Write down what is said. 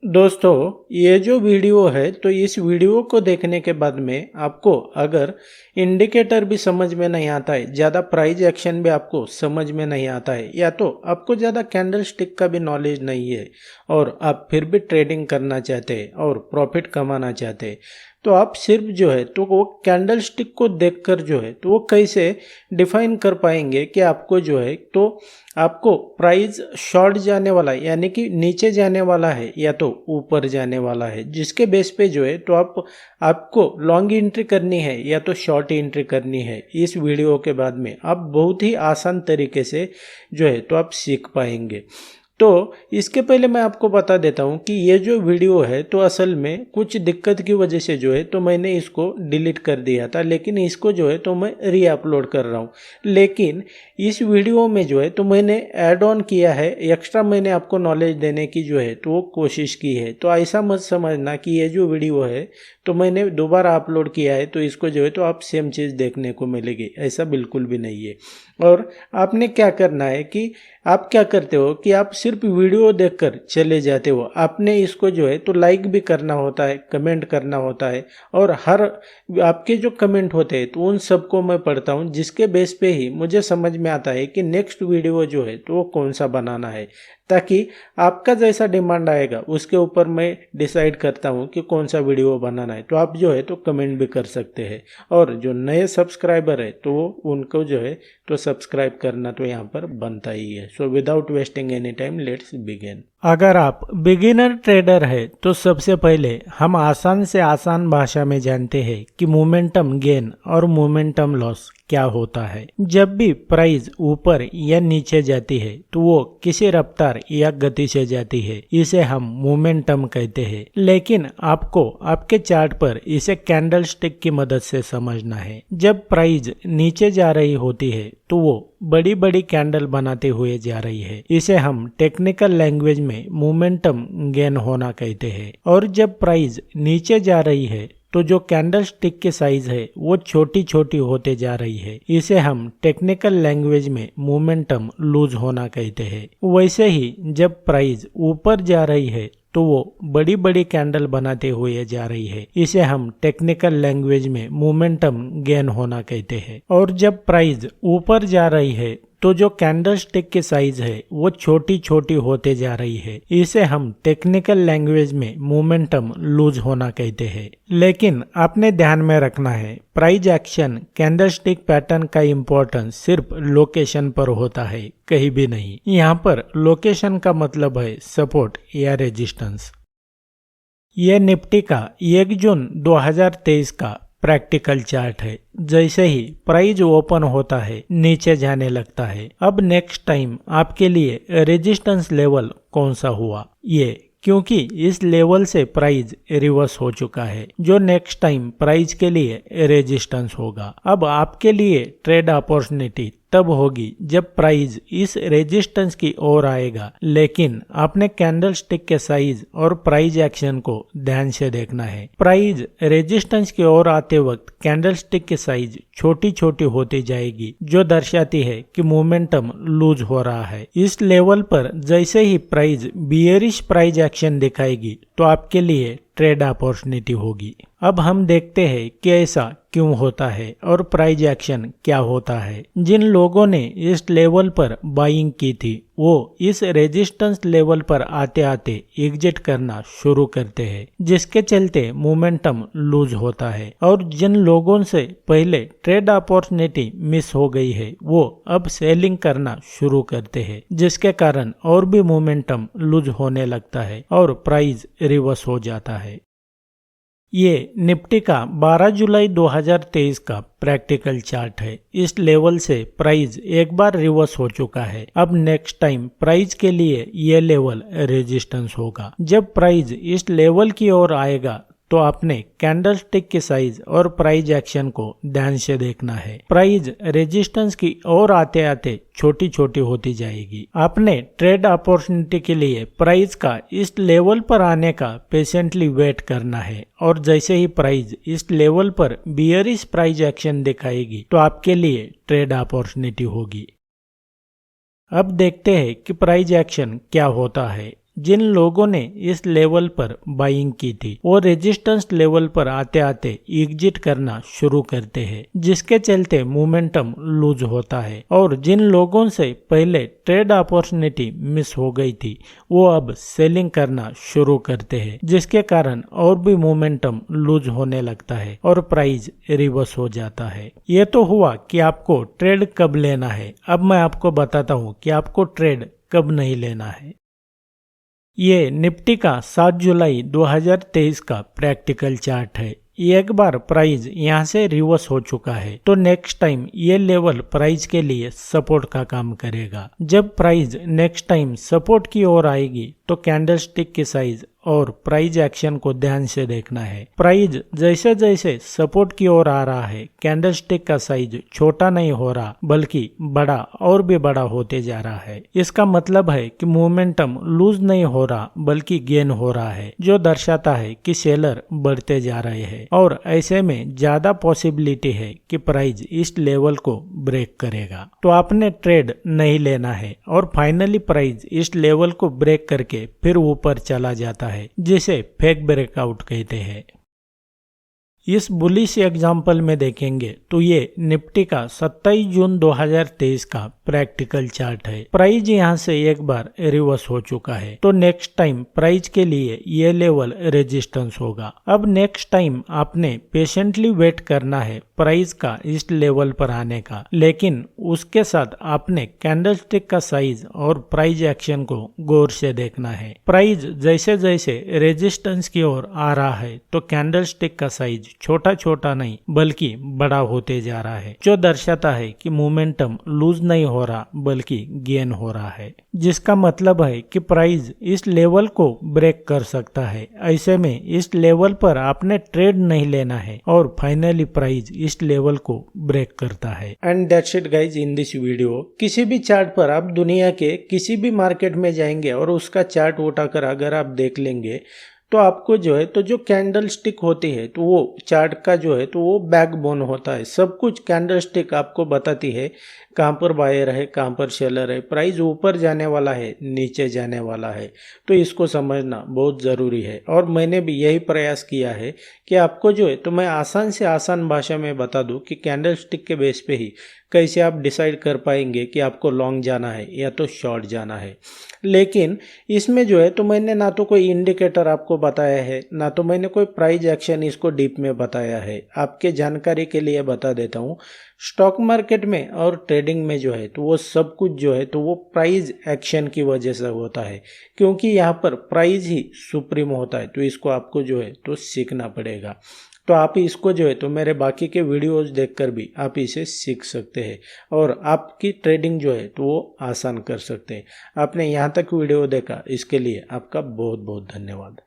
दोस्तों, ये जो वीडियो है तो इस वीडियो को देखने के बाद में आपको अगर इंडिकेटर भी समझ में नहीं आता है, ज़्यादा प्राइस एक्शन भी आपको समझ में नहीं आता है, या तो आपको ज़्यादा कैंडल स्टिक का भी नॉलेज नहीं है और आप फिर भी ट्रेडिंग करना चाहते हैं और प्रॉफिट कमाना चाहते हैं, तो आप सिर्फ जो है तो वो कैंडल स्टिक को देखकर जो है तो वो कैसे डिफाइन कर पाएंगे कि आपको जो है तो आपको प्राइस शॉर्ट जाने वाला है यानी कि नीचे जाने वाला है या तो ऊपर जाने वाला है, जिसके बेस पे जो है तो आपको लॉन्ग एंट्री करनी है या तो शॉर्ट एंट्री करनी है। इस वीडियो के बाद में आप बहुत ही आसान तरीके से जो है तो आप सीख पाएंगे। तो इसके पहले मैं आपको बता देता हूँ कि ये जो वीडियो है तो असल में कुछ दिक्कत की वजह से जो है तो मैंने इसको डिलीट कर दिया था, लेकिन इसको जो है तो मैं री अपलोड कर रहा हूँ। लेकिन इस वीडियो में जो है तो मैंने ऐड ऑन किया है, एक्स्ट्रा मैंने आपको नॉलेज देने की जो है तो वो कोशिश की है। तो ऐसा मत समझना कि ये जो वीडियो है तो मैंने दोबारा अपलोड किया है तो इसको जो है तो आप सेम चीज़ देखने को मिलेगी, ऐसा बिल्कुल भी नहीं है। और आपने क्या करना है कि आप क्या करते हो कि आप सिर्फ वीडियो देखकर चले जाते हो। आपने इसको जो है तो लाइक भी करना होता है, कमेंट करना होता है, और हर आपके जो कमेंट होते हैं तो उन सबको मैं पढ़ता हूँ, जिसके बेस पे ही मुझे समझ में आता है कि नेक्स्ट वीडियो जो है तो वो कौन सा बनाना है, ताकि आपका जैसा डिमांड आएगा उसके ऊपर मैं डिसाइड करता हूँ कि कौन सा वीडियो बनाना है। तो आप जो है तो कमेंट भी कर सकते हैं, और जो नए सब्सक्राइबर है तो उनको जो है तो सब्सक्राइब करना तो यहाँ पर बनता ही है। So without wasting any time let's begin. अगर आप बिगिनर ट्रेडर है तो सबसे पहले हम आसान से आसान भाषा में जानते हैं कि मोमेंटम गेन और मोमेंटम लॉस क्या होता है। जब भी प्राइस ऊपर या नीचे जाती है तो वो किसी रफ्तार या गति से जाती है, इसे हम मोमेंटम कहते हैं। लेकिन आपको आपके चार्ट पर इसे कैंडल स्टिक की मदद से समझना है। जब प्राइस नीचे जा रही होती है तो वो बड़ी बड़ी कैंडल बनाते हुए जा रही है, इसे हम टेक्निकल लैंग्वेज में मोमेंटम गेन होना कहते हैं। और जब प्राइस नीचे जा रही है तो जो कैंडल स्टिक की साइज है वो छोटी छोटी होते जा रही है, इसे हम टेक्निकल लैंग्वेज में मोमेंटम लूज होना कहते हैं। वैसे ही जब प्राइस ऊपर जा रही है तो वो बड़ी बड़ी कैंडल बनाते हुए जा रही है, इसे हम टेक्निकल लैंग्वेज में मोमेंटम गेन होना कहते हैं। और जब प्राइस ऊपर जा रही है तो जो कैंडल स्टिक की साइज है वो छोटी छोटी होते जा रही है, इसे हम टेक्निकल लैंग्वेज में मोमेंटम लूज होना कहते हैं। लेकिन आपने ध्यान में रखना है, price action candle stick pattern का इम्पोर्टेंस सिर्फ लोकेशन पर होता है, कहीं भी नहीं। यहाँ पर लोकेशन का मतलब है सपोर्ट या रेजिस्टेंस। यह निफ्टी का 1 जून 2023 का प्रैक्टिकल चार्ट है। जैसे ही प्राइस ओपन होता है नीचे जाने लगता है। अब नेक्स्ट टाइम आपके लिए रेजिस्टेंस लेवल कौन सा हुआ, ये क्योंकि इस लेवल से प्राइस रिवर्स हो चुका है, जो नेक्स्ट टाइम प्राइस के लिए रेजिस्टेंस होगा। अब आपके लिए ट्रेड अपॉर्चुनिटी तब होगी जब प्राइस इस रेजिस्टेंस की ओर आएगा, लेकिन आपने कैंडल स्टिक के साइज और प्राइस एक्शन को ध्यान से देखना है। प्राइस रेजिस्टेंस की ओर आते वक्त कैंडल स्टिक की साइज छोटी छोटी होती जाएगी, जो दर्शाती है कि मोमेंटम लूज हो रहा है। इस लेवल पर जैसे ही प्राइस बियरिश प्राइस एक्शन दिखाएगी तो आपके लिए ट्रेड अपॉर्चुनिटी होगी। अब हम देखते हैं कि ऐसा क्यों होता है और प्राइस एक्शन क्या होता है। जिन लोगों ने इस लेवल पर बाइंग की थी वो इस रेजिस्टेंस लेवल पर आते आते एग्जिट करना शुरू करते हैं, जिसके चलते मोमेंटम लूज होता है। और जिन लोगों से पहले ट्रेड अपॉर्चुनिटी मिस हो गई है वो अब सेलिंग करना शुरू करते हैं, जिसके कारण और भी मोमेंटम लूज होने लगता है और प्राइस रिवर्स हो जाता है। ये निफ्टी का 12 जुलाई 2023 का प्रैक्टिकल चार्ट है। इस लेवल से प्राइस एक बार रिवर्स हो चुका है। अब नेक्स्ट टाइम प्राइस के लिए ये लेवल रेजिस्टेंस होगा। जब प्राइस इस लेवल की ओर आएगा तो आपने कैंडल स्टिक की साइज और प्राइस एक्शन को ध्यान से देखना है। प्राइस रेजिस्टेंस की ओर आते आते छोटी छोटी होती जाएगी। आपने ट्रेड अपॉर्चुनिटी के लिए प्राइस का इस लेवल पर आने का पेशेंटली वेट करना है, और जैसे ही प्राइस इस लेवल पर बियरिश प्राइस एक्शन दिखाएगी तो आपके लिए ट्रेड अपॉर्चुनिटी होगी। अब देखते हैं कि प्राइस एक्शन क्या होता है। जिन लोगों ने इस लेवल पर बाइंग की थी वो रेजिस्टेंस लेवल पर आते आते एग्जिट करना शुरू करते हैं, जिसके चलते मोमेंटम लूज होता है। और जिन लोगों से पहले ट्रेड अपॉर्चुनिटी मिस हो गई थी वो अब सेलिंग करना शुरू करते हैं, जिसके कारण और भी मोमेंटम लूज होने लगता है और प्राइस रिवर्स हो जाता है। ये तो हुआ कि आपको ट्रेड कब लेना है। अब मैं आपको बताता हूँ कि आपको ट्रेड कब नहीं लेना है। ये निफ्टी का 7 जुलाई 2023 का प्रैक्टिकल चार्ट है। एक बार प्राइस यहाँ से रिवर्स हो चुका है तो नेक्स्ट टाइम ये लेवल प्राइस के लिए सपोर्ट का काम करेगा। जब प्राइस नेक्स्ट टाइम सपोर्ट की ओर आएगी तो कैंडलस्टिक की साइज और प्राइस एक्शन को ध्यान से देखना है। प्राइस जैसे जैसे सपोर्ट की ओर आ रहा है कैंडलस्टिक का साइज छोटा नहीं हो रहा बल्कि बड़ा और भी बड़ा होते जा रहा है। इसका मतलब है कि मोमेंटम लूज नहीं हो रहा बल्कि गेन हो रहा है, जो दर्शाता है कि सेलर बढ़ते जा रहे हैं और ऐसे में ज्यादा पॉसिबिलिटी है कि प्राइस इस लेवल को ब्रेक करेगा। तो आपने ट्रेड नहीं लेना है और फाइनली प्राइस इस लेवल को ब्रेक करके फिर ऊपर चला जाता है, जिसे फेक ब्रेकआउट कहते हैं। इस बुलिश एग्जाम्पल में देखेंगे तो ये निफ्टी का 27 जून 2023 का प्रैक्टिकल चार्ट है। प्राइस यहाँ से एक बार रिवर्स हो चुका है तो नेक्स्ट टाइम प्राइस के लिए ये लेवल रेजिस्टेंस होगा। अब नेक्स्ट टाइम आपने पेशेंटली वेट करना है प्राइस का इस लेवल पर आने का, लेकिन उसके साथ आपने कैंडलस्टिक का साइज और प्राइस एक्शन को गौर से देखना है। प्राइस जैसे जैसे रेजिस्टेंस की ओर आ रहा है तो कैंडलस्टिक का साइज छोटा छोटा नहीं बल्कि बड़ा होते जा रहा है, जो दर्शाता है कि मोमेंटम लूज नहीं हो रहा बल्कि गेन हो रहा है, जिसका मतलब है कि प्राइस इस लेवल को ब्रेक कर सकता है। ऐसे में इस लेवल पर आपने ट्रेड नहीं लेना है और फाइनली प्राइस इस लेवल को ब्रेक करता है। And that's it guys in this video. किसी भी चार्ट पर आप दुनिया के किसी भी मार्केट में जाएंगे और उसका चार्ट उठाकर अगर आप देख लेंगे तो आपको जो है तो जो कैंडल स्टिक होती है तो वो चार्ट का जो है तो वो बैकबोन होता है। सब कुछ कैंडल स्टिक आपको बताती है कहाँ पर बायर है, कहाँ पर सेलर है, प्राइस ऊपर जाने वाला है, नीचे जाने वाला है। तो इसको समझना बहुत ज़रूरी है और मैंने भी यही प्रयास किया है कि आपको जो है तो मैं आसान से आसान भाषा में बता दूं कि कैंडल स्टिक के बेस पे ही कैसे आप डिसाइड कर पाएंगे कि आपको लॉन्ग जाना है या तो शॉर्ट जाना है। लेकिन इसमें जो है तो मैंने ना तो कोई इंडिकेटर आपको बताया है ना तो मैंने कोई प्राइस एक्शन इसको डीप में बताया है। आपके जानकारी के लिए बता देता हूँ, स्टॉक मार्केट में और ट्रेडिंग में जो है तो वो सब कुछ जो है तो वो प्राइस एक्शन की वजह से होता है, क्योंकि यहाँ पर प्राइस ही सुप्रीम होता है। तो इसको आपको जो है तो सीखना पड़ेगा। तो आप इसको जो है तो मेरे बाकी के वीडियोस देखकर भी आप इसे सीख सकते हैं और आपकी ट्रेडिंग जो है तो वो आसान कर सकते हैं। आपने यहाँ तक वीडियो देखा इसके लिए आपका बहुत बहुत धन्यवाद।